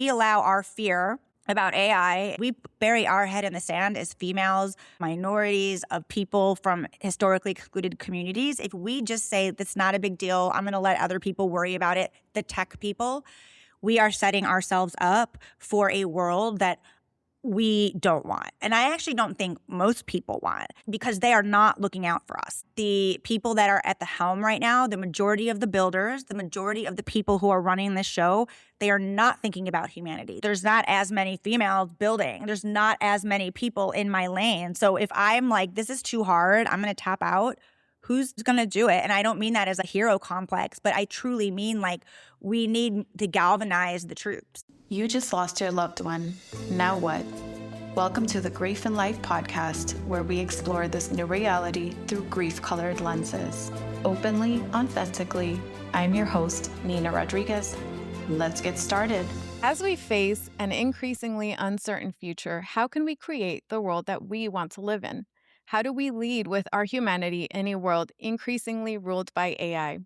We allow our fear about AI, we bury our head in the sand as females, minorities, of people from historically excluded communities. If we just say, that's not a big deal, I'm going to let other people worry about it, the tech people, we are setting ourselves up for a world that we don't want. And I actually don't think most people want, because they are not looking out for us. The people that are at the helm right now, the majority of the builders, the majority of the people who are running this show, they are not thinking about humanity. There's not as many females building. There's not as many people in my lane. So if I'm like, this is too hard, I'm going to tap out, who's going to do it? And I don't mean that as a hero complex, but I truly mean like we need to galvanize the troops. You just lost your loved one. Now what? Welcome to the Grief and Life podcast, where we explore this new reality through grief-colored lenses. Openly, authentically, I'm your host, Nina Rodriguez. Let's get started. As we face an increasingly uncertain future, how can we create the world that we want to live in? How do we lead with our humanity in a world increasingly ruled by AI?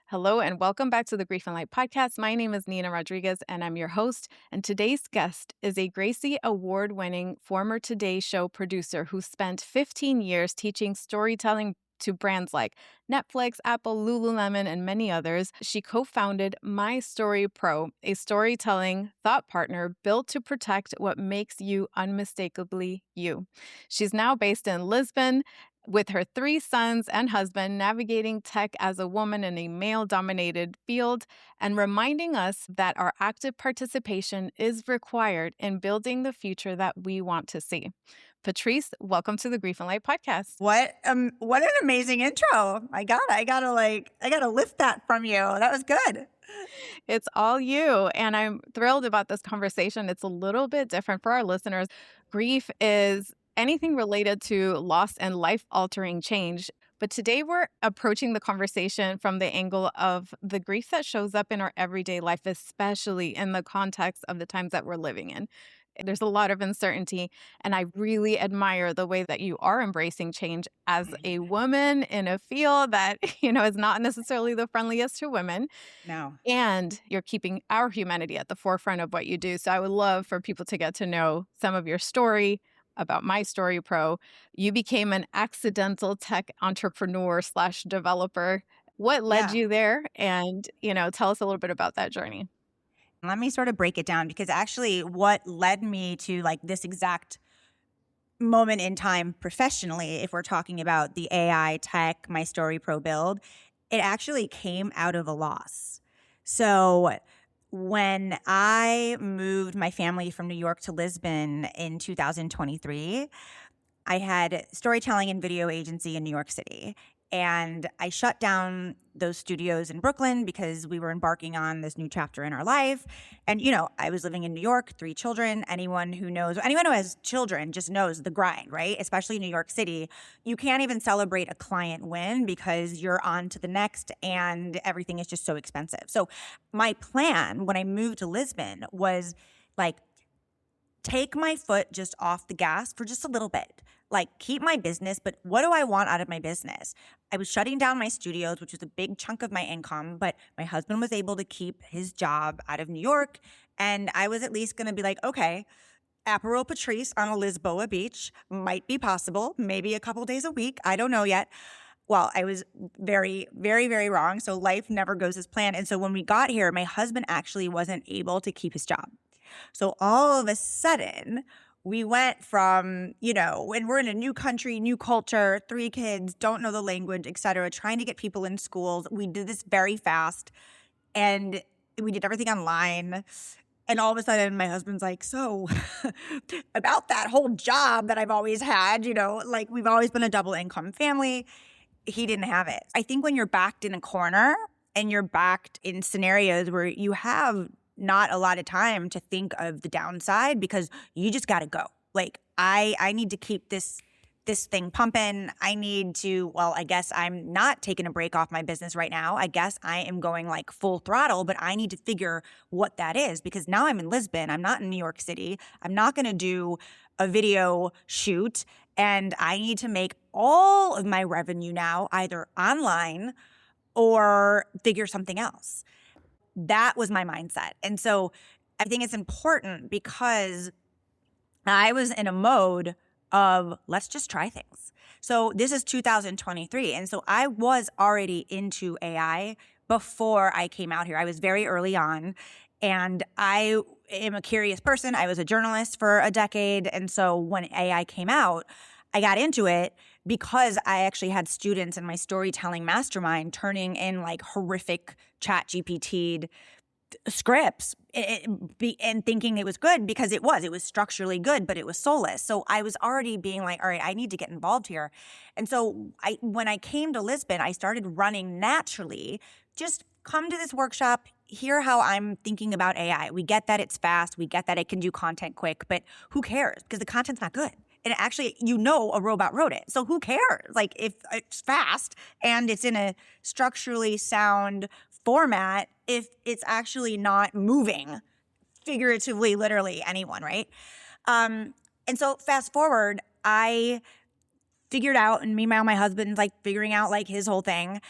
Hello and welcome back to the Grief and Light podcast. My name is Nina Rodriguez and I'm your host. And today's guest is a Gracie Award-winning former Today Show producer who spent 15 years teaching storytelling to brands like Netflix, Apple, Lululemon, and many others. She co-founded My Story Pro, a storytelling thought partner built to protect what makes you unmistakably you. She's now based in Lisbon, with her 3 sons and husband, navigating tech as a woman in a male-dominated field and reminding us that our active participation is required in building the future that we want to see. Patrice, welcome to the Grief and Light podcast. What an amazing intro. I gotta lift that from you. That was good. It's all you. And I'm thrilled about this conversation. It's a little bit different for our listeners. Grief is anything related to loss and life-altering change. But today we're approaching the conversation from the angle of the grief that shows up in our everyday life, especially in the context of the times that we're living in. There's a lot of uncertainty, and I really admire the way that you are embracing change as a woman in a field that, is not necessarily the friendliest to women. No. And you're keeping our humanity at the forefront of what you do. So I would love for people to get to know some of your story about My Story Pro. You became an accidental tech entrepreneur / developer. What led you there? And, tell us a little bit about that journey. Let me sort of break it down, because actually what led me to like this exact moment in time professionally, if we're talking about the AI tech, My Story Pro build, it actually came out of a loss. So when I moved my family from New York to Lisbon in 2023, I had storytelling and video agency in New York City. And I shut down those studios in Brooklyn because we were embarking on this new chapter in our life. And, I was living in New York, 3 children. Anyone who has children just knows the grind, right? Especially New York City. You can't even celebrate a client win because you're on to the next and everything is just so expensive. So my plan when I moved to Lisbon was like, take my foot just off the gas for just a little bit. Like, keep my business, but what do I want out of my business? I was shutting down my studios, which was a big chunk of my income, but my husband was able to keep his job out of New York, and I was at least going to be like, okay, Aperol Patrice on a Lisboa beach might be possible, maybe a couple days a week. I don't know yet. Well, I was very, very, very wrong, so life never goes as planned. And so when we got here, my husband actually wasn't able to keep his job. So all of a sudden, we went from, when we're in a new country, new culture, 3 kids, don't know the language, et cetera, trying to get people in schools. We did this very fast and we did everything online. And all of a sudden my husband's like, so about that whole job that I've always had, we've always been a double income family. He didn't have it. I think when you're backed in a corner and you're backed in scenarios where you have not a lot of time to think of the downside, because you just got to go. Like, I need to keep this thing pumping. I need to, I guess I'm not taking a break off my business right now. I guess I am going like full throttle, but I need to figure what that is, because now I'm in Lisbon. I'm not in New York City. I'm not going to do a video shoot, and I need to make all of my revenue now either online or figure something else. That was my mindset. And so I think it's important because I was in a mode of let's just try things. So this is 2023. And so I was already into AI before I came out here. I was very early on, and I am a curious person. I was a journalist for a decade. And so when AI came out, I got into it because I actually had students in my storytelling mastermind turning in like horrific ChatGPT scripts and thinking it was good because it was structurally good, but it was soulless. So I was already being like, all right, I need to get involved here. And so when I came to Lisbon, I started running naturally. Just come to this workshop, hear how I'm thinking about AI. We get that it's fast. We get that it can do content quick, but who cares? Because the content's not good. And actually, a robot wrote it. So who cares? Like if it's fast and it's in a structurally sound format, if it's actually not moving figuratively, literally anyone, right? And so fast forward, I figured out, and meanwhile, my husband's like figuring out like his whole thing.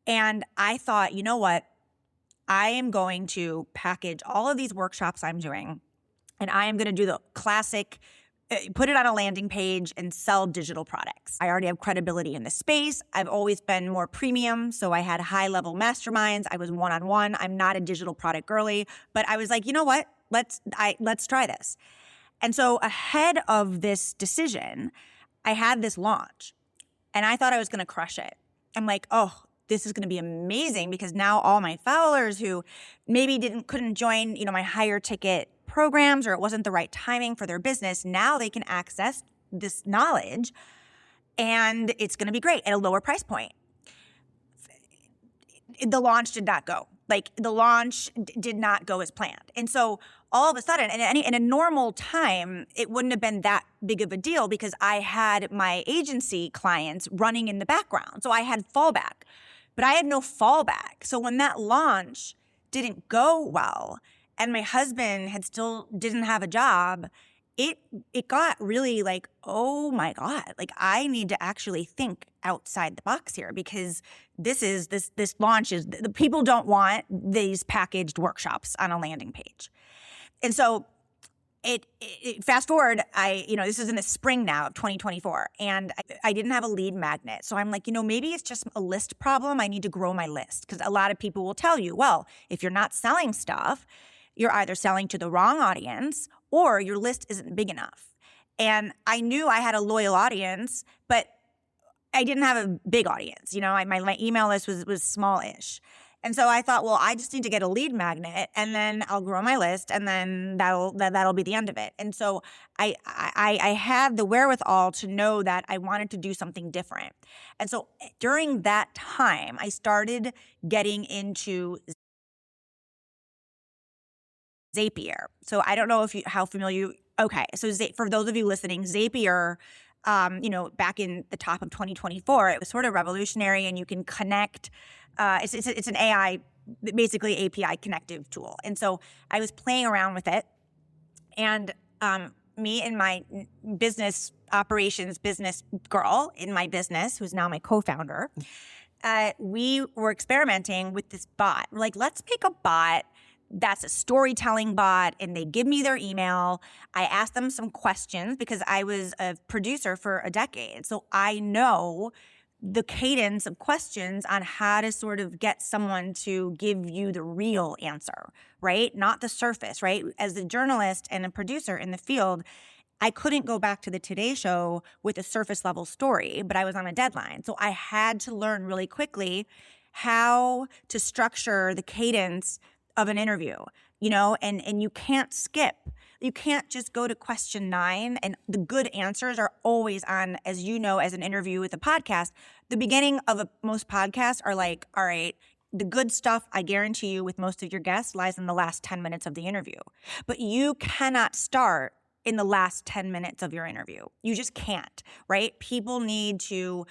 And I thought, you know what? I am going to package all of these workshops I'm doing, and I am going to do the classic put it on a landing page and sell digital products. I already have credibility in the space. I've always been more premium. So I had high-level masterminds. I was one-on-one. I'm not a digital product girly, but I was like, you know what? Let's try this. And so ahead of this decision, I had this launch and I thought I was going to crush it. I'm like, oh, this is going to be amazing because now all my followers who maybe couldn't join, my higher ticket programs, or it wasn't the right timing for their business, now they can access this knowledge and it's going to be great at a lower price point. The launch did not go. Did not go as planned. And so all of a sudden, in a normal time, it wouldn't have been that big of a deal because I had my agency clients running in the background. So I had fallback, but I had no fallback. So when that launch didn't go well, and my husband didn't have a job, it got really like, oh my God, like I need to actually think outside the box here because this launch is, the people don't want these packaged workshops on a landing page. And so it fast forward, this is in the spring now of 2024, and I didn't have a lead magnet. So I'm like, maybe it's just a list problem. I need to grow my list because a lot of people will tell you, well, if you're not selling stuff, you're either selling to the wrong audience or your list isn't big enough. And I knew I had a loyal audience, but I didn't have a big audience. My email list was small-ish. And so I thought, well, I just need to get a lead magnet and then I'll grow my list and then that'll be the end of it. And so I had the wherewithal to know that I wanted to do something different. And so during that time, I started getting into Zapier. So I don't know how familiar. Okay, so for those of you listening, Zapier, back in the top of 2024, it was sort of revolutionary, and you can connect. It's an AI, basically API connective tool, and so I was playing around with it, and me and my business operations business girl in my business, who's now my co-founder, we were experimenting with this bot. We're like, let's make a bot that's a storytelling bot, and they give me their email. I ask them some questions because I was a producer for a decade. So I know the cadence of questions on how to sort of get someone to give you the real answer, right? Not the surface, right? As a journalist and a producer in the field, I couldn't go back to the Today Show with a surface level story, but I was on a deadline. So I had to learn really quickly how to structure the cadence of an interview, and you can't skip. You can't just go to question 9, and the good answers are always on, as as an interview with a podcast. The beginning of most podcasts are like, all right, the good stuff, I guarantee you, with most of your guests lies in the last 10 minutes of the interview. But you cannot start in the last 10 minutes of your interview. You just can't, right? People need to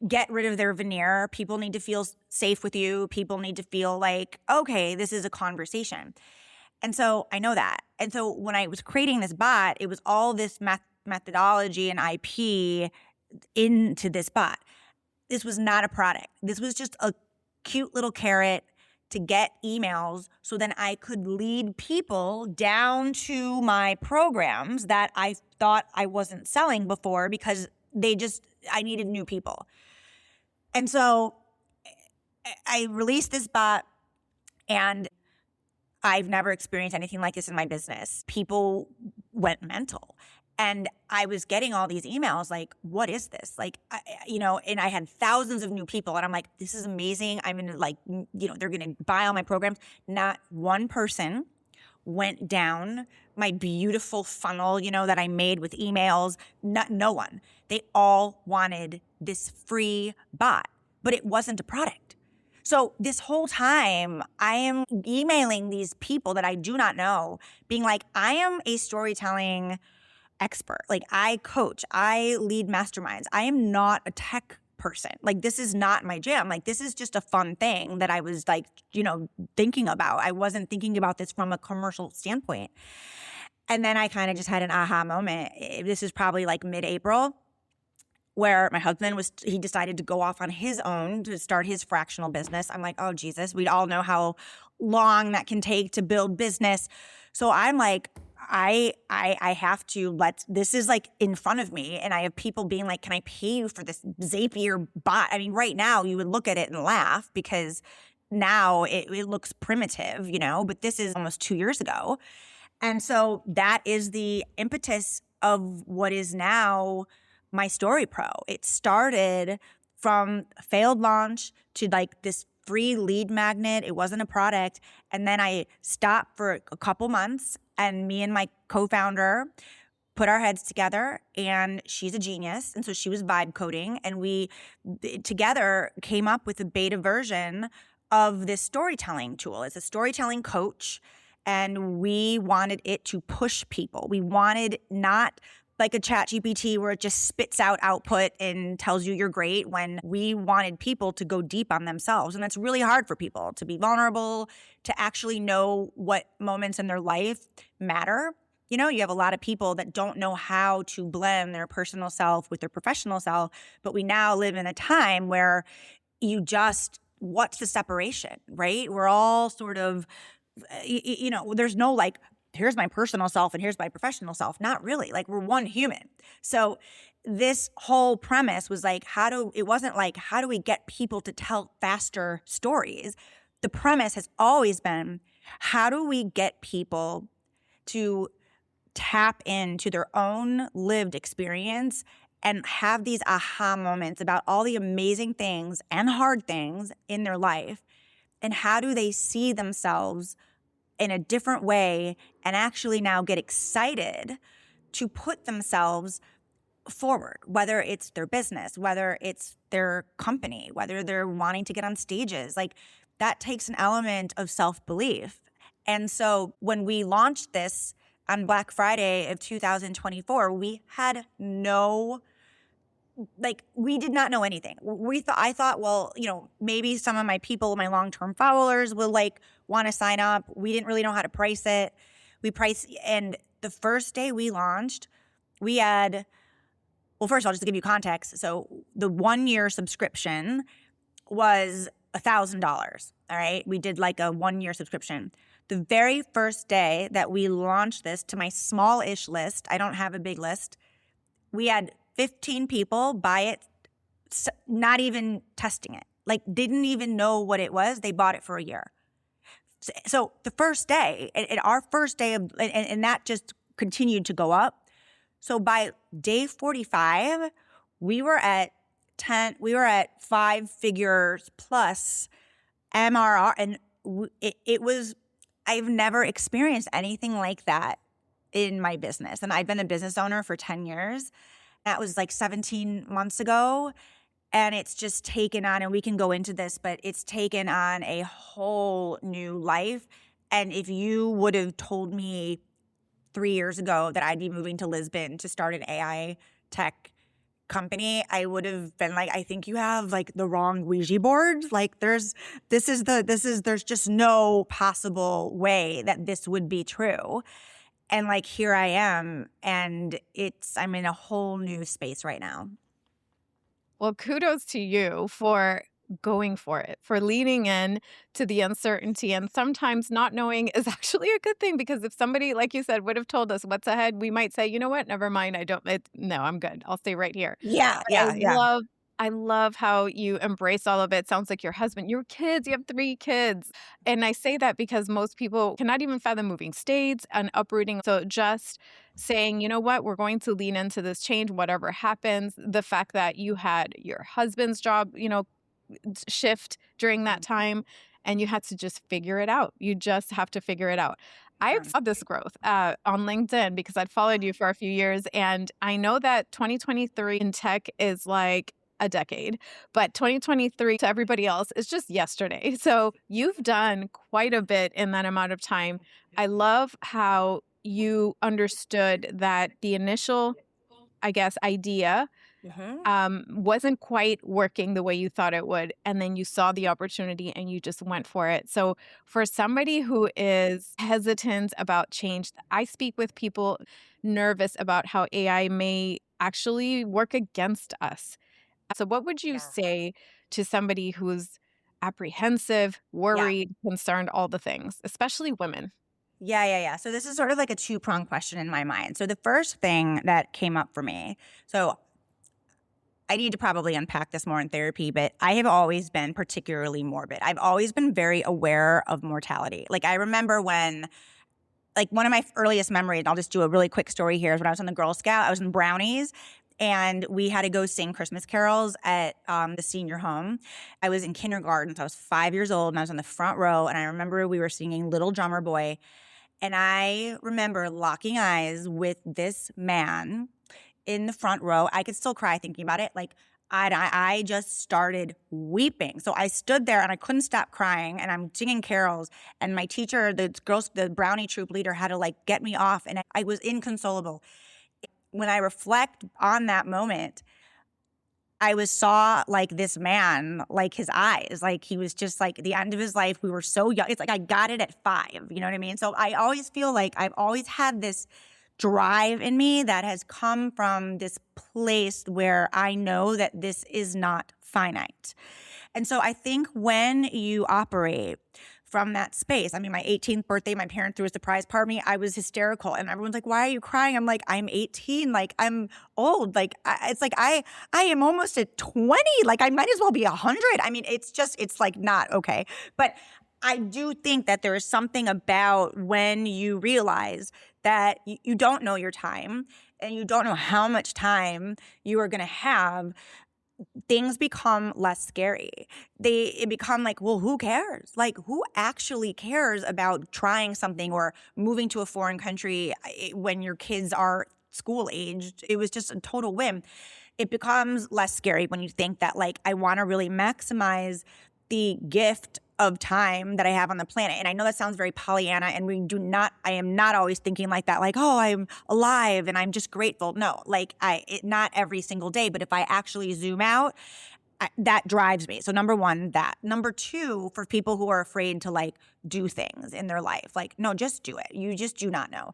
get rid of their veneer. People need to feel safe with you. People need to feel like, okay, this is a conversation. And so I know that. And so when I was creating this bot, it was all this methodology and IP into this bot. This was not a product. This was just a cute little carrot to get emails so then I could lead people down to my programs that I thought I wasn't selling before because I needed new people. And so I released this bot, and I've never experienced anything like this in my business. People went mental. And I was getting all these emails like, what is this? Like, and I had thousands of new people. And I'm like, this is amazing. I'm going to they're going to buy all my programs. Not one person went down my beautiful funnel, that I made with emails. No one. They all wanted this free bot, but it wasn't a product. So this whole time, I am emailing these people that I do not know, being like, I am a storytelling expert. Like, I coach, I lead masterminds. I am not a tech person. Like, this is not my jam. Like, this is just a fun thing that I was like, thinking about. I wasn't thinking about this from a commercial standpoint. And then I kind of just had an aha moment. This is probably like mid-April, where my husband he decided to go off on his own to start his fractional business. I'm like, oh, Jesus, we all know how long that can take to build business. So I'm like, I have to this is like in front of me, and I have people being like, can I pay you for this Zapier bot? I mean, right now you would look at it and laugh because now it looks primitive, but this is almost 2 years ago. And so that is the impetus of what is now my Story Pro. It started from a failed launch to like this free lead magnet. It wasn't a product. And then I stopped for a couple months, and me and my co-founder put our heads together, and she's a genius. And so she was vibe coding, and we together came up with a beta version of this storytelling tool. It's a storytelling coach, and we wanted it to push people. We wanted not like a chat GPT where it just spits out output and tells you you're great, when we wanted people to go deep on themselves. And that's really hard for people, to be vulnerable, to actually know what moments in their life matter. You have a lot of people that don't know how to blend their personal self with their professional self, but we now live in a time where what's the separation, right? We're all sort of, there's no like, here's my personal self and here's my professional self. Not really. Like, we're one human. So this whole premise was like, it wasn't like, how do we get people to tell faster stories? The premise has always been, how do we get people to tap into their own lived experience and have these aha moments about all the amazing things and hard things in their life? And how do they see themselves in a different way and actually now get excited to put themselves forward, whether it's their business, whether it's their company, whether they're wanting to get on stages. Like, that takes an element of self-belief. And so when we launched this on Black Friday of 2024, we had we did not know anything. I thought, well, maybe some of my people, my long-term followers will want to sign up. We didn't really know how to price it. And the first day we launched, we had, well, first of all, just to give you context. So the 1-year subscription was $1,000. All right. We did like a 1-year subscription. The very first day that we launched this to my small-ish list, I don't have a big list, we had 15 people buy it, not even testing it, didn't even know what it was. They bought it for a year. So the first day, and our first day of, and that just continued to go up. So by day 45, we were at 5 figures plus MRR. And it was, I've never experienced anything like that in my business. And I've been a business owner for 10 years. That was 17 months ago. And it's just taken on, and we can go into this, but it's taken on a whole new life. And if you would have told me 3 years ago that I'd be moving to Lisbon to start an AI tech company, I would have been like, I think you have the wrong Ouija board. There's just no possible way that this would be true. And here I am, and I'm in a whole new space right now. Well, kudos to you for going for it, for leaning in to the uncertainty. And sometimes not knowing is actually a good thing, because if somebody, like you said, would have told us what's ahead, we might say, you know what, never mind. No, I'm good. I'll stay right here. Yeah, But yeah, yeah. I love how you embrace all of it. Sounds like your husband, your kids, you have 3 kids. And I say that because most people cannot even fathom moving states and uprooting. So just saying, you know what, we're going to lean into this change, whatever happens. The fact that you had your husband's job, shift during that time, and you had to just figure it out. You just have to figure it out. I saw this growth on LinkedIn because I'd followed you for a few years, and I know that 2023 in tech is like a decade, but 2023 to everybody else is just yesterday. So you've done quite a bit in that amount of time. I love how you understood that the initial, I guess, idea wasn't quite working the way you thought it would. And then you saw the opportunity and you just went for it. So for somebody who is hesitant about change, I speak with people nervous about how AI may actually work against us. So what would you say to somebody who's apprehensive, worried, concerned, all the things, especially women? Yeah. So this is sort of like a two-pronged question in my mind. So the first thing that came up for me, so I need to probably unpack this more in therapy, but I have always been particularly morbid. I've always been very aware of mortality. Like I remember when, like one of my earliest memories, and I'll just do a really quick story here, is when I was on the Girl Scout, I was in Brownies, and we had to go sing Christmas carols at the senior home. I was in kindergarten, so I was 5 years old, and I was on the front row, and I remember we were singing Little Drummer Boy, and I remember locking eyes with this man in the front row. I could still cry thinking about it. Like I just started weeping. So I stood there and I couldn't stop crying, and I'm singing carols, and my teacher, the Brownie troop leader, had to like get me off, and I was inconsolable. When I reflect on that moment, I saw like this man, like his eyes, like he was just like the end of his life. We were so young. It's like I got it at 5, you know what I mean? So I always feel like I've always had this drive in me that has come from this place where I know that this is not finite. And so I think when you operate from that space, I mean, my 18th birthday, my parents threw a surprise party. I was hysterical, and everyone's like, "Why are you crying?" I'm like, "I'm 18. Like, I'm old. Like, it's like I am almost at 20. Like, I might as well be 100. I mean, it's like not okay." But I do think that there is something about when you realize that you don't know your time and you don't know how much time you are going to have, things become less scary. It become like, well, who cares? Like, who actually cares about trying something or moving to a foreign country when your kids are school aged? It was just a total whim. It becomes less scary when you think that, like, I want to really maximize the gift of time that I have on the planet. And I know that sounds very Pollyanna, and I am not always thinking like that, like, oh, I'm alive and I'm just grateful. No, like not every single day, but if I actually zoom out, that drives me. So number one, that. Number two, for people who are afraid to like do things in their life, like, no, just do it. You just do not know.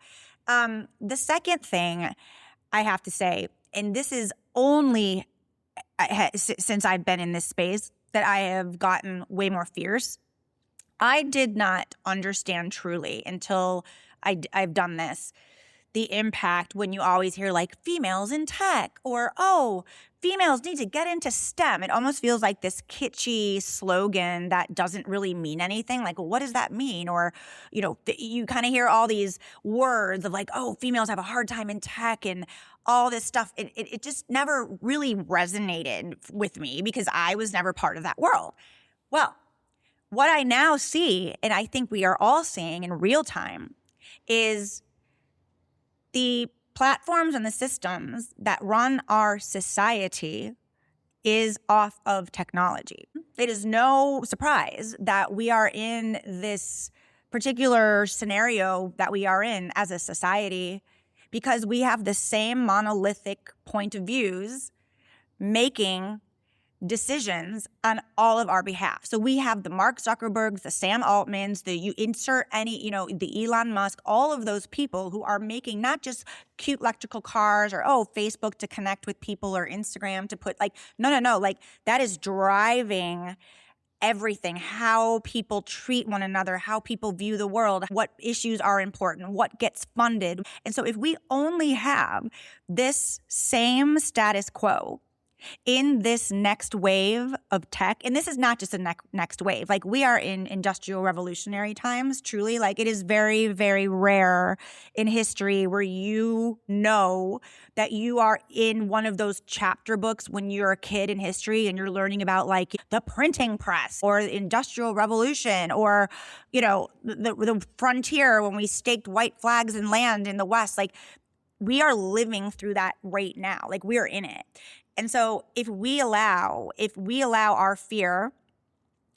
The second thing I have to say, and this is only since I've been in this space, that I have gotten way more fierce. I did not understand truly until I've done this, the impact when you always hear like females in tech, or, oh, females need to get into STEM. It almost feels like this kitschy slogan that doesn't really mean anything. Like, well, what does that mean? Or, you kind of hear all these words of like, oh, females have a hard time in tech and all this stuff. It just never really resonated with me because I was never part of that world. Well, what I now see, and I think we are all seeing in real time, is the platforms and the systems that run our society is off of technology. It is no surprise that we are in this particular scenario that we are in as a society, because we have the same monolithic point of views making decisions on all of our behalf. So we have the Mark Zuckerbergs, the Sam Altmans, you insert any, the Elon Musk, all of those people who are making not just cute electrical cars or, Facebook to connect with people or Instagram to put no. Like that is driving everything, how people treat one another, how people view the world, what issues are important, what gets funded. And so if we only have this same status quo in this next wave of tech, and this is not just a next wave, like we are in industrial revolutionary times, truly, like it is very, very rare in history where you know that you are in one of those chapter books when you're a kid in history and you're learning about like the printing press or the industrial revolution or, the frontier when we staked white flags in land in the West. Like we are living through that right now, like we're in it. And so if we allow our fear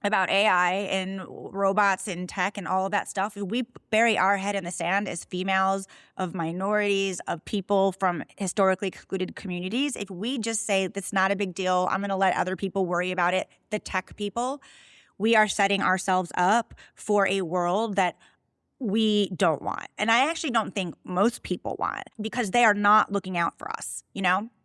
about AI and robots and tech and all of that stuff, if we bury our head in the sand as females, of minorities, of people from historically excluded communities, if we just say that's not a big deal, I'm going to let other people worry about it, the tech people, we are setting ourselves up for a world that we don't want. And I actually don't think most people want, because they are not looking out for us.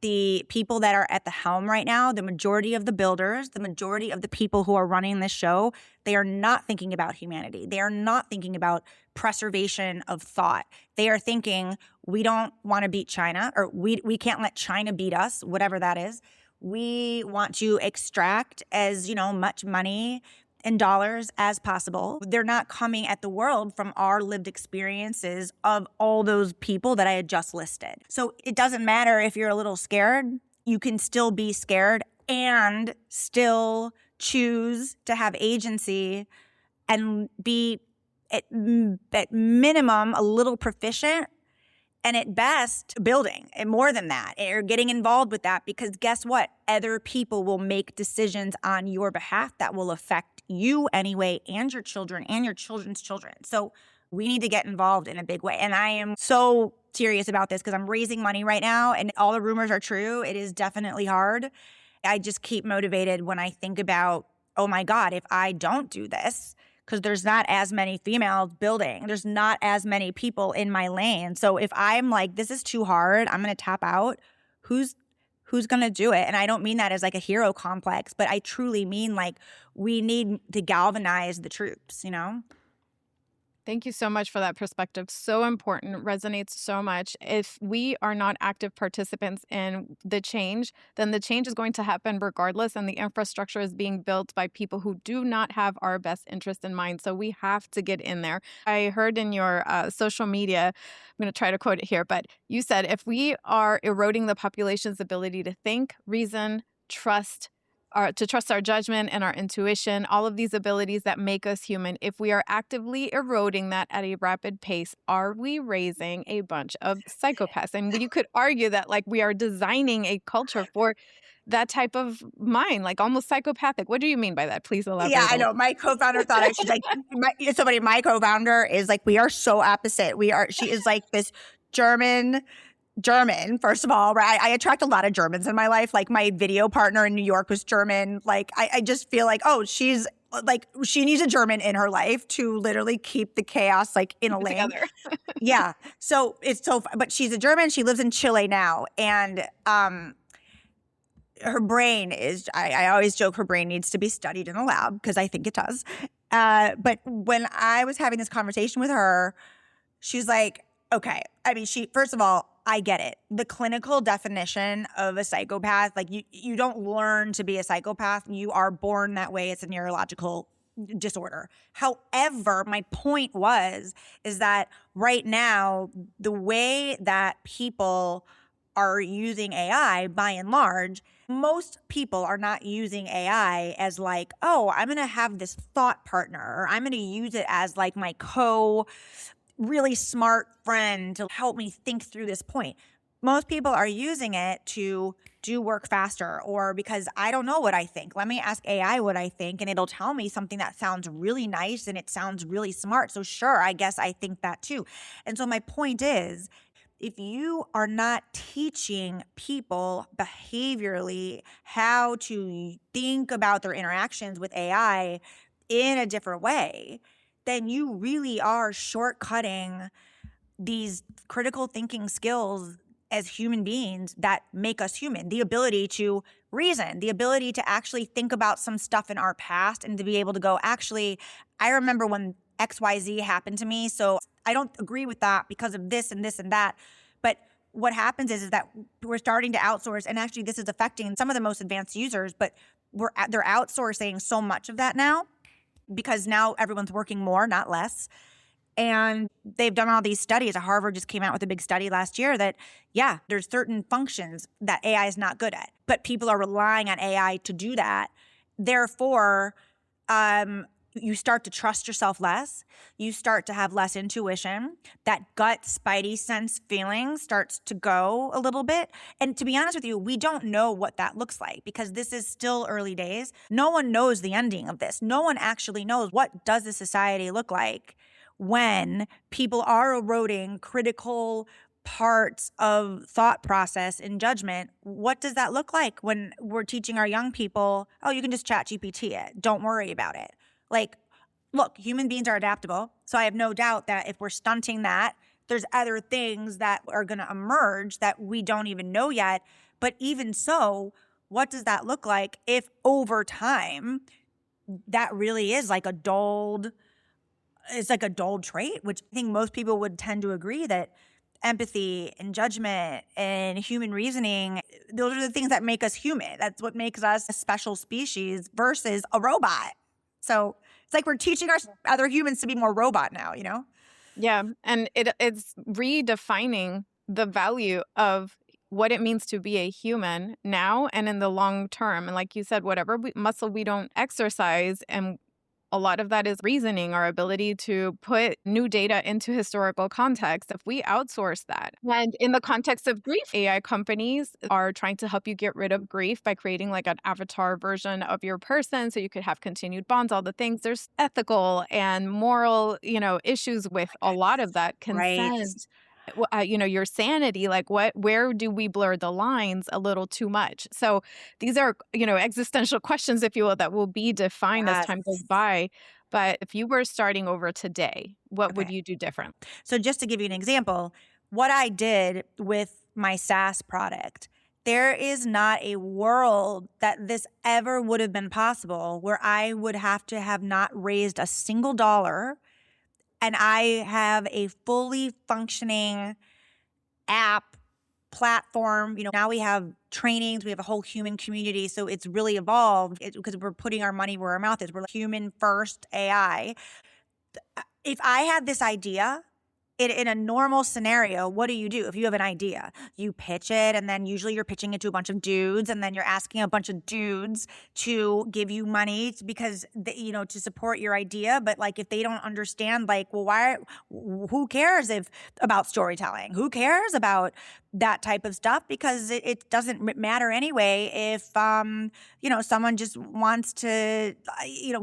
The people that are at the helm right now, the majority of the builders, the majority of the people who are running this show, they are not thinking about humanity. They are not thinking about preservation of thought. They are thinking, we don't want to beat China, or we can't let China beat us, whatever that is. We want to extract as, much money and dollars as possible. They're not coming at the world from our lived experiences of all those people that I had just listed. So it doesn't matter if you're a little scared, you can still be scared and still choose to have agency and be at minimum a little proficient, and at best building, and more than that, or getting involved with that, because guess what? Other people will make decisions on your behalf that will affect you anyway, and your children and your children's children. So we need to get involved in a big way. And I am so serious about this because I'm raising money right now, and all the rumors are true. It is definitely hard. I just keep motivated when I think about, oh my God, if I don't do this, because there's not as many females building. There's not as many people in my lane. So if I'm like, this is too hard, I'm going to tap out, who's going to do it? And I don't mean that as like a hero complex, but I truly mean like we need to galvanize the troops, Thank you so much for that perspective. So important, resonates so much. If we are not active participants in the change, then the change is going to happen regardless, and the infrastructure is being built by people who do not have our best interest in mind. So we have to get in there. I heard in your social media, I'm going to try to quote it here, but you said, if we are eroding the population's ability to think, reason, to trust our judgment and our intuition, all of these abilities that make us human, if we are actively eroding that at a rapid pace, are we raising a bunch of psychopaths? And you could argue that like we are designing a culture for that type of mind, like almost psychopathic. What do you mean by that? Please elaborate. Yeah, I know. My co-founder thought I should my co-founder is like, we are so opposite. She is like this German, first of all, right? I attract a lot of Germans in my life. Like my video partner in New York was German. Like I just feel like, she's like, she needs a German in her life to literally keep the chaos like in a lane. Yeah. So but she's a German. She lives in Chile now. And her brain is, I always joke her brain needs to be studied in a lab, because I think it does. But when I was having this conversation with her, she's like, okay. I mean, first of all, I get it. The clinical definition of a psychopath, like you don't learn to be a psychopath. You are born that way. It's a neurological disorder. However, my point is that right now, the way that people are using AI, by and large, most people are not using AI as like, I'm going to have this thought partner, or I'm going to use it as like my really smart friend to help me think through this point. Most people are using it to do work faster, or because I don't know what I think. Let me ask AI what I think, and it'll tell me something that sounds really nice and it sounds really smart. So sure, I guess I think that too. And so my point is, if you are not teaching people behaviorally how to think about their interactions with AI in a different way, then you really are shortcutting these critical thinking skills as human beings that make us human. The ability to reason, the ability to actually think about some stuff in our past and to be able to go, actually, I remember when XYZ happened to me, so I don't agree with that because of this and this and that. But what happens is that we're starting to outsource, and actually this is affecting some of the most advanced users, but they're outsourcing so much of that now because now everyone's working more, not less. And they've done all these studies. Harvard just came out with a big study last year that, yeah, there's certain functions that AI is not good at, but people are relying on AI to do that. Therefore, you start to trust yourself less. You start to have less intuition. That gut spidey sense feeling starts to go a little bit. And to be honest with you, we don't know what that looks like because this is still early days. No one knows the ending of this. No one actually knows what does the society look like when people are eroding critical parts of thought process and judgment. What does that look like when we're teaching our young people, oh, you can just chat GPT it. Don't worry about it. Like, look, human beings are adaptable. So I have no doubt that if we're stunting that, there's other things that are going to emerge that we don't even know yet. But even so, what does that look like if over time that really is like a dulled, it's like a dulled trait, which I think most people would tend to agree that empathy and judgment and human reasoning, those are the things that make us human. That's what makes us a special species versus a robot. So it's like we're teaching our other humans to be more robot now, you know? Yeah. And it's redefining the value of what it means to be a human now and in the long term. And like you said, whatever muscle we don't exercise, and a lot of that is reasoning, our ability to put new data into historical context. If we outsource that, and in the context of grief, AI companies are trying to help you get rid of grief by creating like an avatar version of your person so you could have continued bonds, all the things. There's ethical and moral, issues with a lot of that. Right. Consent, your sanity, like where do we blur the lines a little too much? So these are, existential questions, if you will, that will be defined as time goes by. But if you were starting over today, what would you do different? So just to give you an example, what I did with my SaaS product, there is not a world that this ever would have been possible where I would have to have not raised a single dollar, and I have a fully functioning app platform. Now we have trainings, we have a whole human community. So it's really evolved because we're putting our money where our mouth is. We're like human first AI. If I had this idea, in a normal scenario, what do? If you have an idea, you pitch it, and then usually you're pitching it to a bunch of dudes, and then you're asking a bunch of dudes to give you money because to support your idea. But like, if they don't understand, like, well, who cares about storytelling? Who cares about that type of stuff? Because it doesn't matter anyway if someone just wants to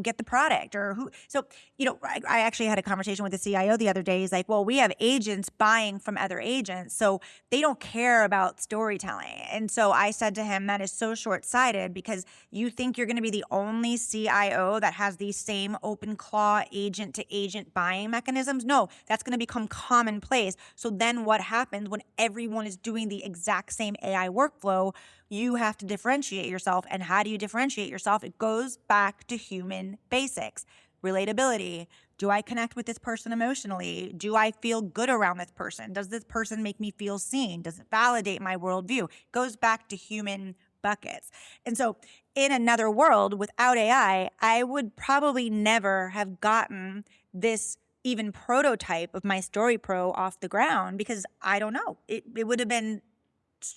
get the product or who. So I actually had a conversation with the CIO the other day. He's like, well, we have agents buying from other agents, so they don't care about storytelling. And so I said to him, that is so short-sighted, because you think you're going to be the only CIO that has these same open claw agent to agent buying mechanisms. No, that's going to become commonplace. So then what happens when everyone is doing the exact same AI workflow? You have to differentiate yourself. And how do you differentiate yourself? It goes back to human basics. Relatability. Do I connect with this person emotionally? Do I feel good around this person? Does this person make me feel seen? Does it validate my worldview? It goes back to human buckets. And so in another world without AI, I would probably never have gotten this even prototype of my Story Pro off the ground, because I don't know. It would have been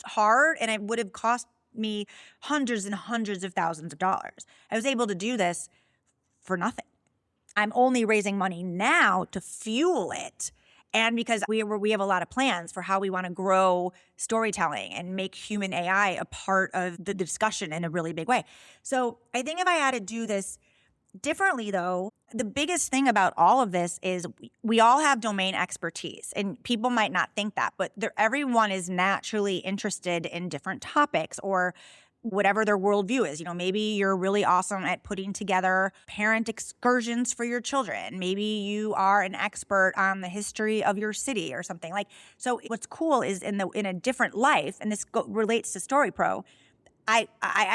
hard, and it would have cost me hundreds and hundreds of thousands of dollars. I was able to do this for nothing. I'm only raising money now to fuel it. And because we have a lot of plans for how we want to grow storytelling and make human AI a part of the discussion in a really big way. So I think if I had to do this Differently, though, the biggest thing about all of this is we all have domain expertise, and people might not think that, but everyone is naturally interested in different topics or whatever their worldview is. Maybe you're really awesome at putting together parent excursions for your children. Maybe you are an expert on the history of your city or something. So what's cool is in a different life, and this relates to StoryPro, I'd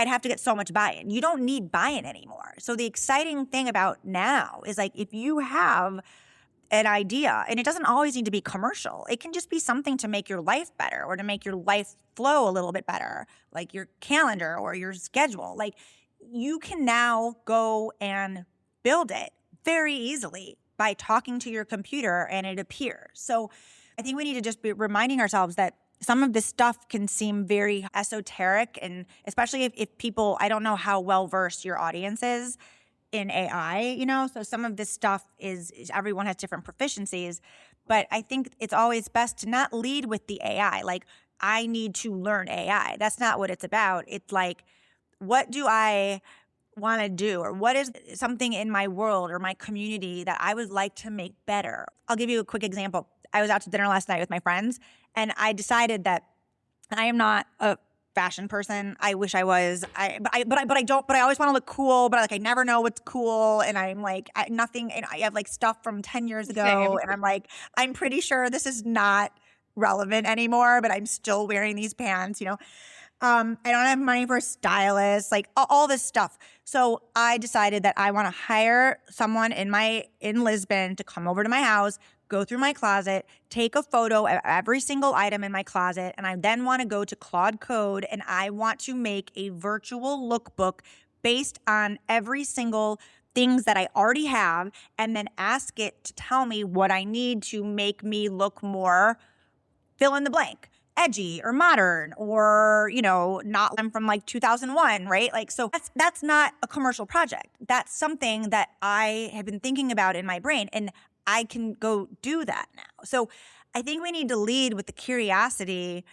have to get so much buy-in. You don't need buy-in anymore. So the exciting thing about now is if you have an idea, and it doesn't always need to be commercial. It can just be something to make your life better or to make your life flow a little bit better, like your calendar or your schedule. You can now go and build it very easily by talking to your computer and it appears. So I think we need to just be reminding ourselves that some of this stuff can seem very esoteric, and especially if people, I don't know how well-versed your audience is in AI, so some of this stuff is everyone has different proficiencies, but I think it's always best to not lead with the AI. I need to learn AI. That's not what it's about. It's what do I want to do, or what is something in my world or my community that I would like to make better? I'll give you a quick example. I was out to dinner last night with my friends, and I decided that I am not a fashion person. I wish I was. But I don't. But I always want to look cool. But I never know what's cool, and I'm nothing. And I have stuff from 10 years ago, Same. and I'm pretty sure this is not relevant anymore. But I'm still wearing these pants. I don't have money for a stylist, all this stuff. So I decided that I want to hire someone in Lisbon to come over to my house, go through my closet, take a photo of every single item in my closet, and I then want to go to Claude Code and I want to make a virtual lookbook based on every single things that I already have, and then ask it to tell me what I need to make me look more fill in the blank, edgy or modern, or not I'm from 2001, right? So that's not a commercial project. That's something that I have been thinking about in my brain, and I can go do that now. So I think we need to lead with the curiosity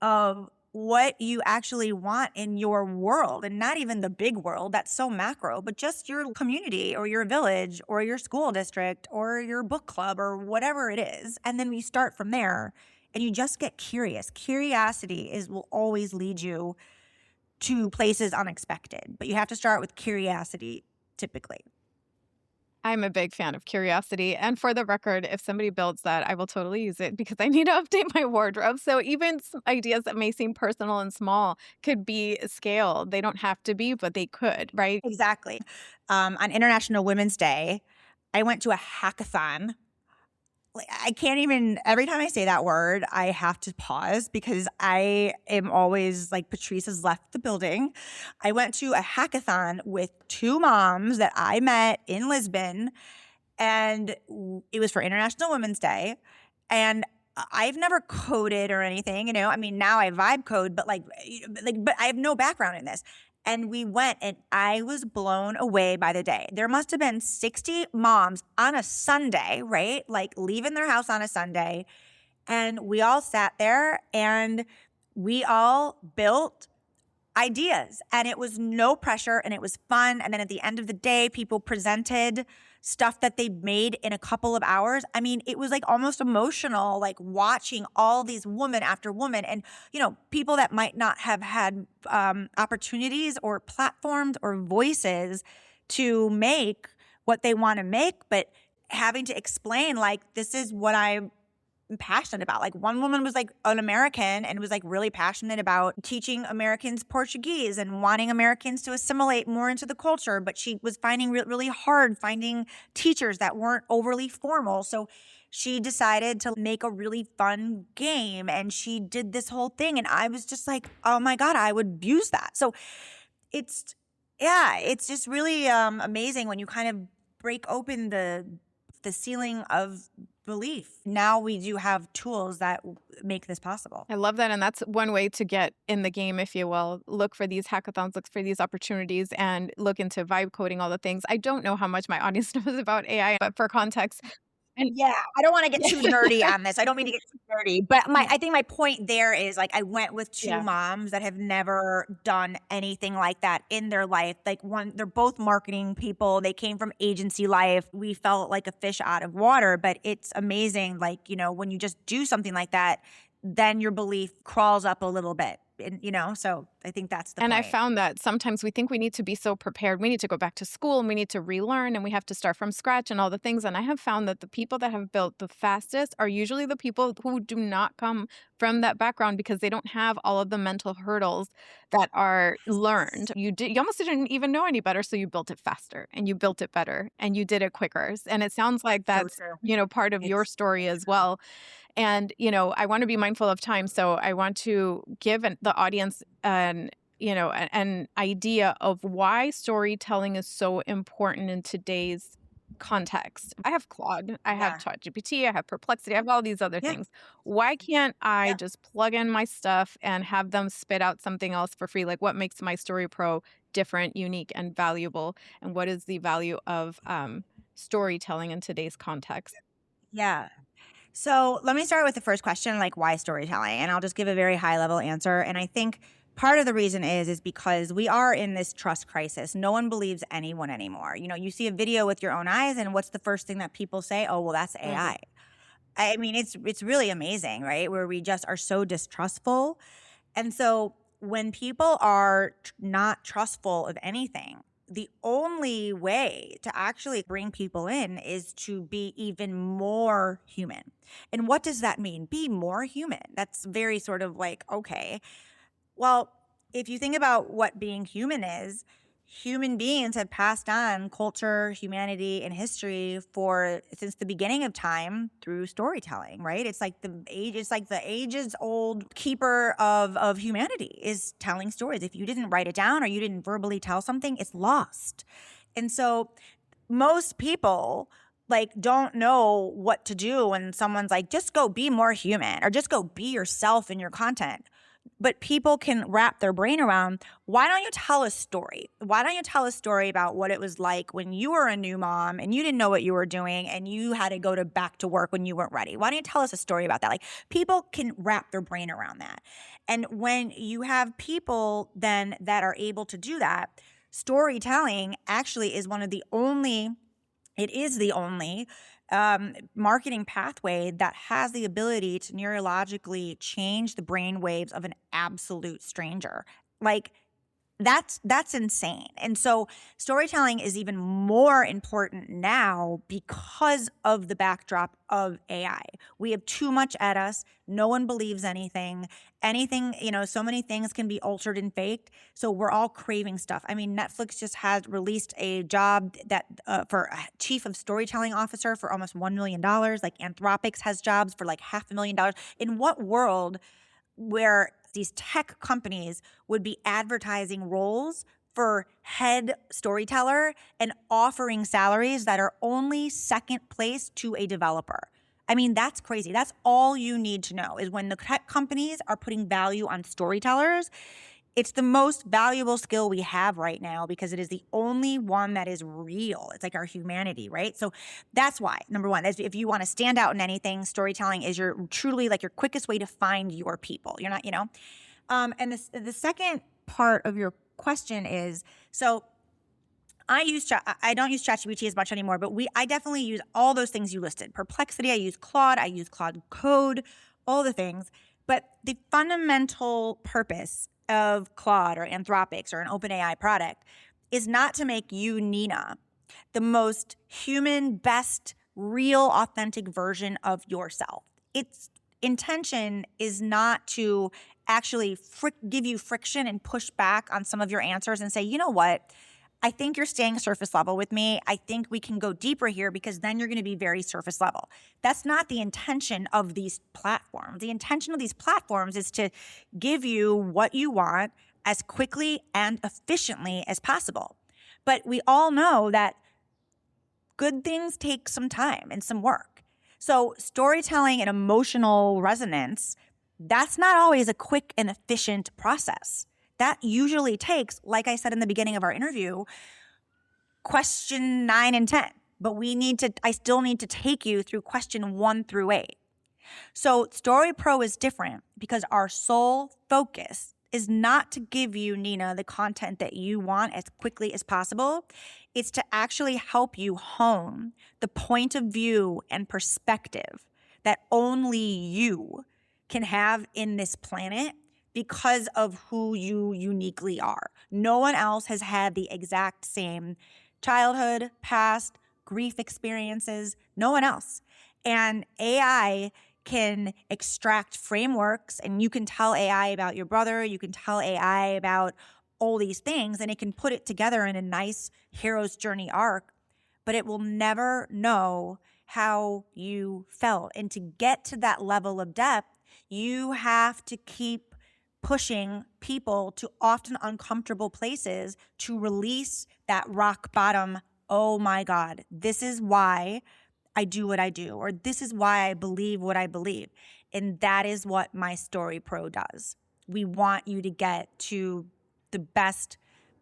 of what you actually want in your world, and not even the big world that's so macro, but just your community or your village or your school district or your book club or whatever it is. And then we start from there, and you just get curious. Curiosity will always lead you to places unexpected, but you have to start with curiosity typically. I'm a big fan of curiosity. And for the record, if somebody builds that, I will totally use it because I need to update my wardrobe. So even some ideas that may seem personal and small could be scaled. They don't have to be, but they could, right? Exactly. On International Women's Day, I went to a hackathon. I can't even, every time I say that word, I have to pause because I am always Patrice has left the building. I went to a hackathon with two moms that I met in Lisbon, and it was for International Women's Day. And I've never coded or anything, I mean, now I vibe code, but but I have no background in this. And we went, and I was blown away by the day. There must have been 60 moms on a Sunday, right? Leaving their house on a Sunday. And we all sat there and we all built ideas, and it was no pressure and it was fun. And then at the end of the day, people presented stuff that they made in a couple of hours. I mean, it was almost emotional, watching all these woman after woman, and people that might not have had opportunities or platforms or voices to make what they want to make, but having to explain this is what I'm passionate about. One woman was an American and was really passionate about teaching Americans Portuguese and wanting Americans to assimilate more into the culture, but she was finding really hard finding teachers that weren't overly formal. So she decided to make a really fun game, and she did this whole thing, and I was just oh my God, I would use that. So it's just really amazing when you kind of break open the ceiling of belief. Now we do have tools that make this possible. I love that. And that's one way to get in the game, if you will. Look for these hackathons, look for these opportunities, and look into vibe coding, all the things. I don't know how much my audience knows about AI, but for context, And Yeah, I don't wanna get too nerdy on this. I don't mean to get too nerdy, but yeah, I think my point there is, like, I went with 2 yeah. moms that have never done anything like that in their life. Like, they're both marketing people. They came from agency life. We felt like a fish out of water, but it's amazing, like, when you just do something like that, then your belief crawls up a little bit, and so I think that's the And I point. found that sometimes we think we need to be so prepared. We need to go back to school and we need to relearn and we have to start from scratch and all the things. And I have found that the people that have built the fastest are usually the people who do not come from that background because they don't have all of the mental hurdles that are learned. You almost didn't even know any better, so you built it faster and you built it better and you did it quicker. And it sounds like So that's, true. part of your It's story as well. And, I want to be mindful of time. So I want to give the audience an idea of why storytelling is so important in today's context. I have Claude, I have Yeah. ChatGPT, I have Perplexity, I have all these other Yeah. things. Why can't I Yeah. just plug in my stuff and have them spit out something else for free? Like, what makes my Story Pro different, unique, and valuable? And what is the value of storytelling in today's context? Yeah. So let me start with the first question, like why storytelling? And I'll just give a very high level answer. And I think part of the reason is because we are in this trust crisis. No one believes anyone anymore. You see a video with your own eyes, and what's the first thing that people say? Oh, well, that's AI. I mean, it's really amazing, right? Where we just are so distrustful. And so when people are not trustful of anything, the only way to actually bring people in is to be even more human. And what does that mean? Be more human. That's very sort of like, okay. Well, if you think about what being human is, human beings have passed on culture, humanity, and history since the beginning of time through storytelling, right? It's like the ages old keeper of humanity is telling stories. If you didn't write it down or you didn't verbally tell something, it's lost. And so most people don't know what to do when someone's like, just go be more human or just go be yourself in your content. But people can wrap their brain around, why don't you tell a story? Why don't you tell a story about what it was like when you were a new mom and you didn't know what you were doing and you had to go back to work when you weren't ready? Why don't you tell us a story about that? Like, people can wrap their brain around that. And when you have people then that are able to do that, storytelling actually is the only marketing pathway that has the ability to neurologically change the brain waves of an absolute stranger. Like, that's insane. And so storytelling is even more important now because of the backdrop of AI. We have too much at us. No one believes anything. So many things can be altered and faked. So we're all craving stuff. I mean, Netflix just has released a job that for a chief of storytelling officer for almost $1 million. Like, Anthropics has jobs for like $500,000. In what world where these tech companies would be advertising roles for head storyteller and offering salaries that are only second place to a developer? I mean, that's crazy. That's all you need to know is when the tech companies are putting value on storytellers, it's the most valuable skill we have right now because it is the only one that is real. It's like our humanity, right? So that's why, number one, if you want to stand out in anything, storytelling is truly like your quickest way to find your people. You're not, and the second part of your question is, so I don't use ChatGPT as much anymore, but I definitely use all those things you listed. Perplexity, I use Claude, I use Claude Code, all the things. But the fundamental purpose of Claude or Anthropics or an OpenAI product is not to make you, Nina, the most human, best, real, authentic version of yourself. Its intention is not to actually give you friction and push back on some of your answers and say, you know what? I think you're staying surface level with me. I think we can go deeper here because then you're going to be very surface level. That's not the intention of these platforms. The intention of these platforms is to give you what you want as quickly and efficiently as possible. But we all know that good things take some time and some work. So storytelling and emotional resonance, that's not always a quick and efficient process. That usually takes, like I said in the beginning of our interview, question 9 and 10. but I still need to take you through question 1 through 8. So Story Pro is different because our sole focus is not to give you, Nina, the content that you want as quickly as possible. It's to actually help you hone the point of view and perspective that only you can have in this planet because of who you uniquely are. No one else has had the exact same childhood, past, grief experiences. No one else. And AI can extract frameworks, and you can tell AI about your brother, you can tell AI about all these things, and it can put it together in a nice hero's journey arc, but it will never know how you felt. And to get to that level of depth, you have to keep pushing people to often uncomfortable places to release that rock bottom, oh my God, this is why I do what I do, or this is why I believe what I believe. And that is what my Story Pro does. We want you to get to the best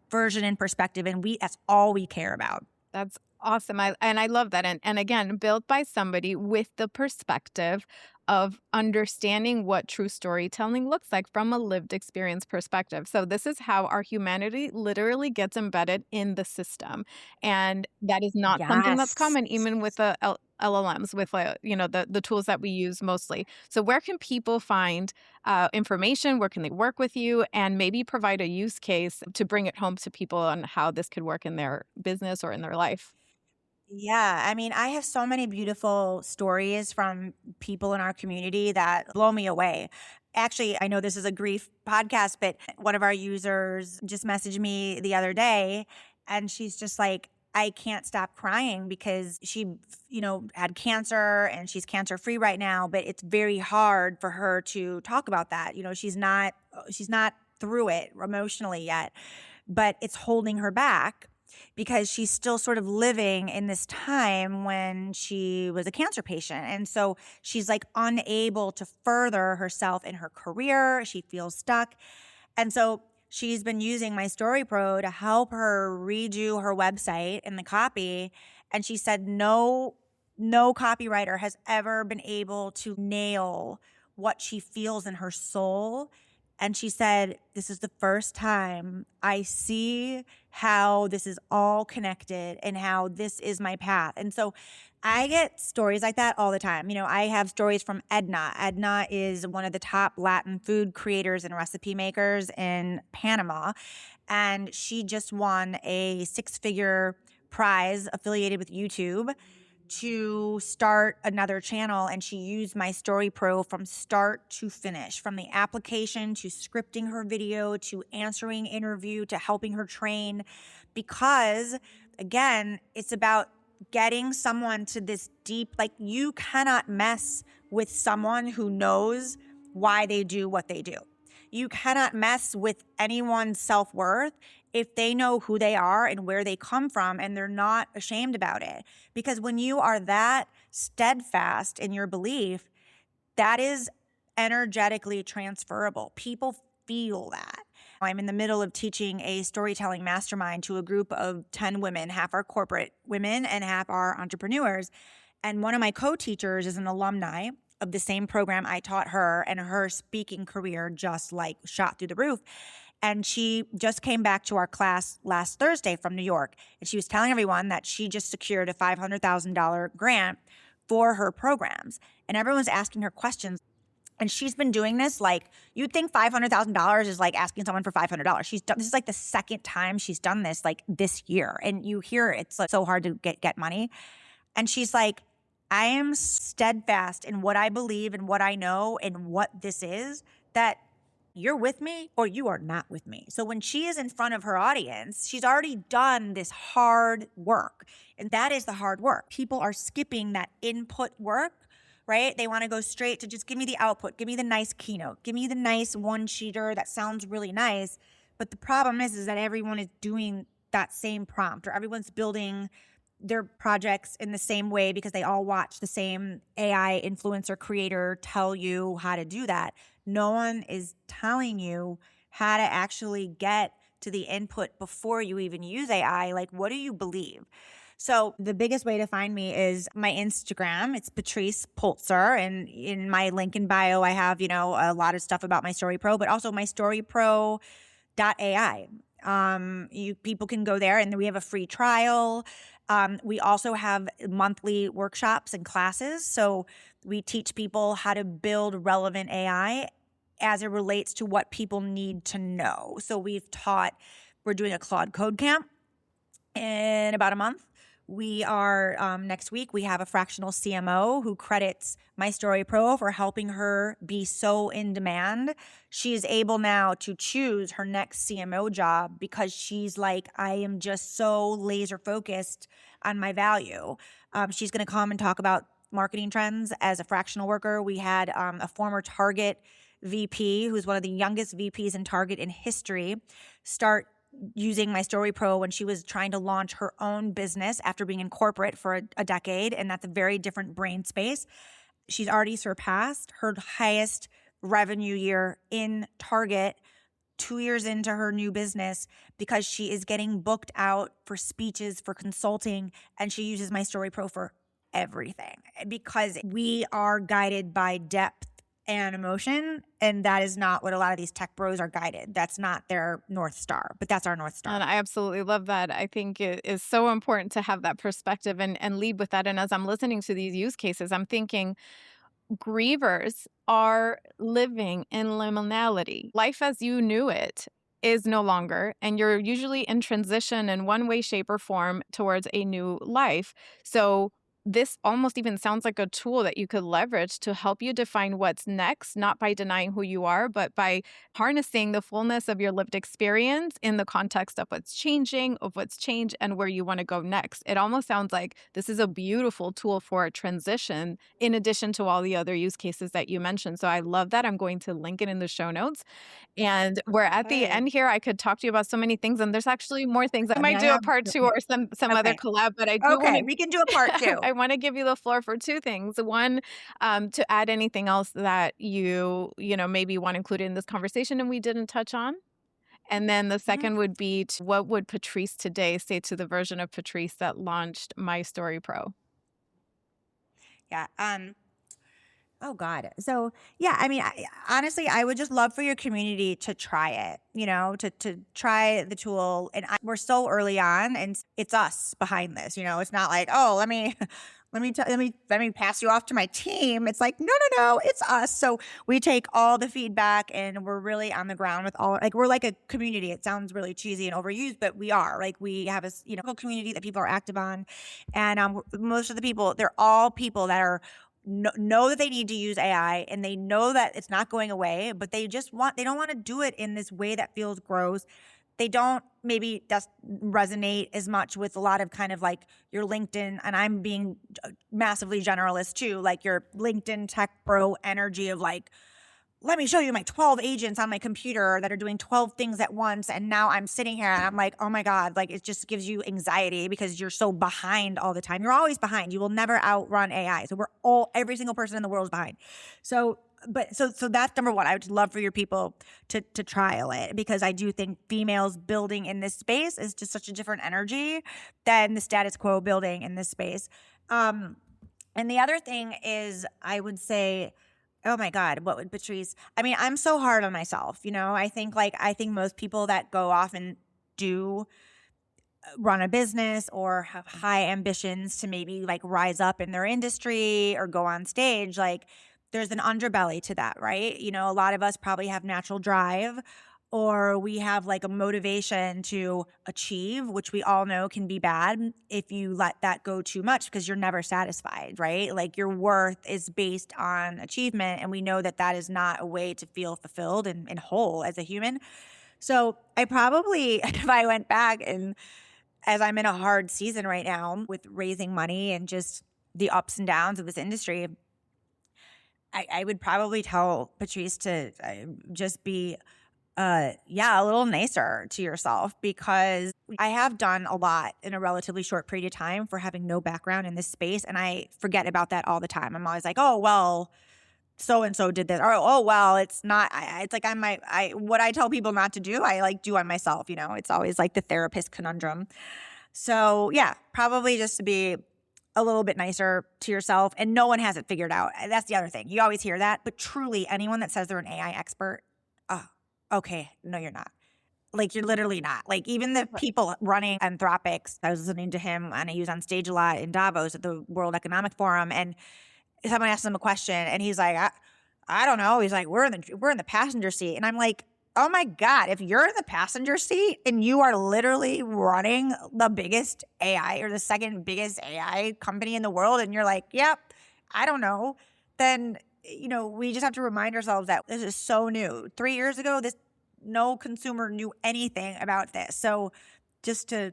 version and perspective, and that's all we care about. That's awesome. I love that. And again, built by somebody with the perspective of understanding what true storytelling looks like from a lived experience perspective. So this is how our humanity literally gets embedded in the system. And that is not something that's Yes. common even with the LLMs, with the tools that we use mostly. So where can people find information? Where can they work with you, and maybe provide a use case to bring it home to people on how this could work in their business or in their life? Yeah, I mean, I have so many beautiful stories from people in our community that blow me away. Actually, I know this is a grief podcast, but one of our users just messaged me the other day, and she's just like, I can't stop crying because she, had cancer and she's cancer free right now, but it's very hard for her to talk about that. She's not through it emotionally yet, but it's holding her back because she's still sort of living in this time when she was a cancer patient. And so she's like unable to further herself in her career. She feels stuck. And so she's been using my Story Pro to help her redo her website and the copy. And she said no copywriter has ever been able to nail what she feels in her soul. And she said, this is the first time I see how this is all connected and how this is my path. And so I get stories like that all the time. I have stories from Edna. Edna is one of the top Latin food creators and recipe makers in Panama. And she just won a 6-figure prize affiliated with YouTube to start another channel, and she used my Story Pro from start to finish, from the application to scripting her video to answering interview to helping her train, because again, it's about getting someone to this deep, like, you cannot mess with someone who knows why they do what they do. You cannot mess with anyone's self-worth if they know who they are and where they come from and they're not ashamed about it. Because when you are that steadfast in your belief, that is energetically transferable. People feel that. I'm in the middle of teaching a storytelling mastermind to a group of 10 women, half are corporate women and half are entrepreneurs. And one of my co-teachers is an alumni of the same program I taught her, and her speaking career just like shot through the roof. And she just came back to our class last Thursday from New York. And she was telling everyone that she just secured a $500,000 grant for her programs. And everyone's asking her questions. And she's been doing this, like, you'd think $500,000 is like asking someone for $500. This is like the second time she's done this, like, this year. And you hear it's like so hard to get money. And she's like, I am steadfast in what I believe and what I know and what this is, that you're with me or you are not with me. So when she is in front of her audience, she's already done this hard work. And that is the hard work. People are skipping that input work, right? They want to go straight to just give me the output, give me the nice keynote, give me the nice one-sheeter that sounds really nice. But the problem is that everyone is doing that same prompt, or everyone's building their projects in the same way because they all watch the same AI influencer creator tell you how to do that. No one is telling you how to actually get to the input before you even use AI. Like, what do you believe? So the biggest way to find me is my Instagram. It's Patrice Poltzer. And in my link in bio, I have, a lot of stuff about my Story Pro, but also my StoryPro.ai. People can go there, and we have a free trial. We also have monthly workshops and classes. So we teach people how to build relevant AI as it relates to what people need to know. So we're doing a Claude Code Camp in about a month. We are, next week, we have a fractional CMO who credits My Story Pro for helping her be so in demand. She is able now to choose her next CMO job because she's like, I am just so laser focused on my value. She's going to come and talk about marketing trends as a fractional worker. We had a former Target VP, who's one of the youngest VPs in Target in history, start using My Story Pro when she was trying to launch her own business after being in corporate for a decade, and that's a very different brain space. She's already surpassed her highest revenue year in Target 2 years into her new business because she is getting booked out for speeches, for consulting, and she uses My Story Pro for everything because we are guided by depth and emotion, and that is not what a lot of these tech bros are guided. That's not their North Star, but that's our North Star. And I absolutely love that. I think it is so important to have that perspective and lead with that. And as I'm listening to these use cases, I'm thinking grievers are living in liminality. Life as you knew it is no longer, and you're usually in transition in one way, shape, or form towards a new life. So this almost even sounds like a tool that you could leverage to help you define what's next, not by denying who you are, but by harnessing the fullness of your lived experience in the context of what's changing, of what's changed, and where you want to go next. It almost sounds like this is a beautiful tool for a transition in addition to all the other use cases that you mentioned. So I love that. I'm going to link it in the show notes. And we're at the end here. I could talk to you about so many things, and there's actually more things. I might do a part 2 or some other collab, but I do want to. We can do a part 2. I want to give you the floor for 2 things. One, to add anything else that you maybe want included in this conversation and we didn't touch on. And then the second would be, what would Patrice today say to the version of Patrice that launched My Story Pro? Yeah. Oh God. So yeah, I mean, honestly, I would just love for your community to try it, to try the tool. And we're so early on, and it's us behind this. It's not like, oh, let me pass you off to my team. It's like, no, it's us. So we take all the feedback, and we're really on the ground with we're like a community. It sounds really cheesy and overused, but we are. We have a community that people are active on, and most of the people, they're all people that are know that they need to use AI, and they know that it's not going away, but they don't want to do it in this way that feels gross. They don't maybe just resonate as much with a lot of kind of like your LinkedIn, and I'm being massively generalist too, like your LinkedIn tech bro energy of like, let me show you my 12 agents on my computer that are doing 12 things at once. And now I'm sitting here and I'm like, oh my God, it just gives you anxiety because you're so behind all the time. You're always behind. You will never outrun AI. So every single person in the world is behind. So that's number one. I would love for your people to trial it, because I do think females building in this space is just such a different energy than the status quo building in this space. And the other thing is, I would say, oh my God, what would Patrice? I mean, I'm so hard on myself. I think most people that go off and do run a business or have high ambitions to maybe rise up in their industry or go on stage, there's an underbelly to that, right? A lot of us probably have natural drive, or we have a motivation to achieve, which we all know can be bad if you let that go too much, because you're never satisfied, right? Your worth is based on achievement, and we know that that is not a way to feel fulfilled and whole as a human. So I probably, if I went back, and as I'm in a hard season right now with raising money and just the ups and downs of this industry, I would probably tell Patrice to just be a little nicer to yourself, because I have done a lot in a relatively short period of time for having no background in this space. And I forget about that all the time. I'm always like, oh, well, so-and-so did this. Or, oh, well, it's not, it's like what I tell people not to do, I do on myself. It's always the therapist conundrum. So yeah, probably just to be a little bit nicer to yourself. And no one has it figured out. That's the other thing. You always hear that. But truly, anyone that says they're an AI expert, oh, okay, no, you're not. Like, you're literally not. Like, even the people running Anthropics, I was listening to him, and he was on stage a lot in Davos at the World Economic Forum, and someone asked him a question, and he's like, I don't know. He's like, we're in the passenger seat. And I'm like, oh my God, if you're in the passenger seat and you are literally running the biggest AI or the second biggest AI company in the world, and you're like, yep, I don't know, then, we just have to remind ourselves that this is so new. 3 years ago, no consumer knew anything about this. So just to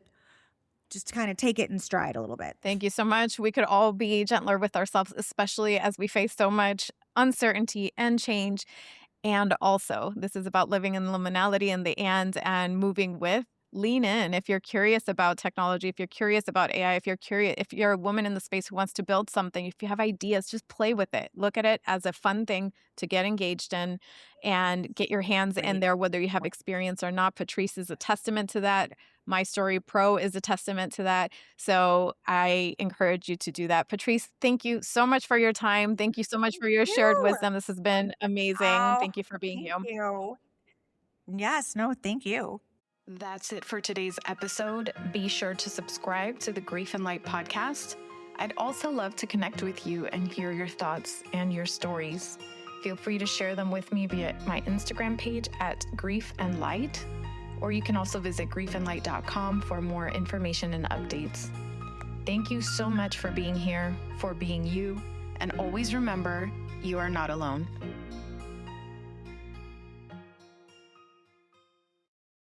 kind of take it in stride a little bit. Thank you so much. We could all be gentler with ourselves, especially as we face so much uncertainty and change. And also, this is about living in liminality and the and moving with. Lean in. If you're curious about technology, if you're curious about AI, if you're a woman in the space who wants to build something, if you have ideas, just play with it. Look at it as a fun thing to get engaged in and get your hands in there, whether you have experience or not. Patrice is a testament to that. My Story Pro is a testament to that. So I encourage you to do that. Patrice, thank you so much for your time. Thank you so much for your shared wisdom. This has been amazing. Thank you for being here. Thank you. Yes, no, thank you. That's it for today's episode. Be sure to subscribe to the Grief and Light podcast. I'd also love to connect with you and hear your thoughts and your stories. Feel free to share them with me via my Instagram page at Grief and Light, or you can also visit griefandlight.com for more information and updates. Thank you so much for being here, for being you, and always remember, you are not alone.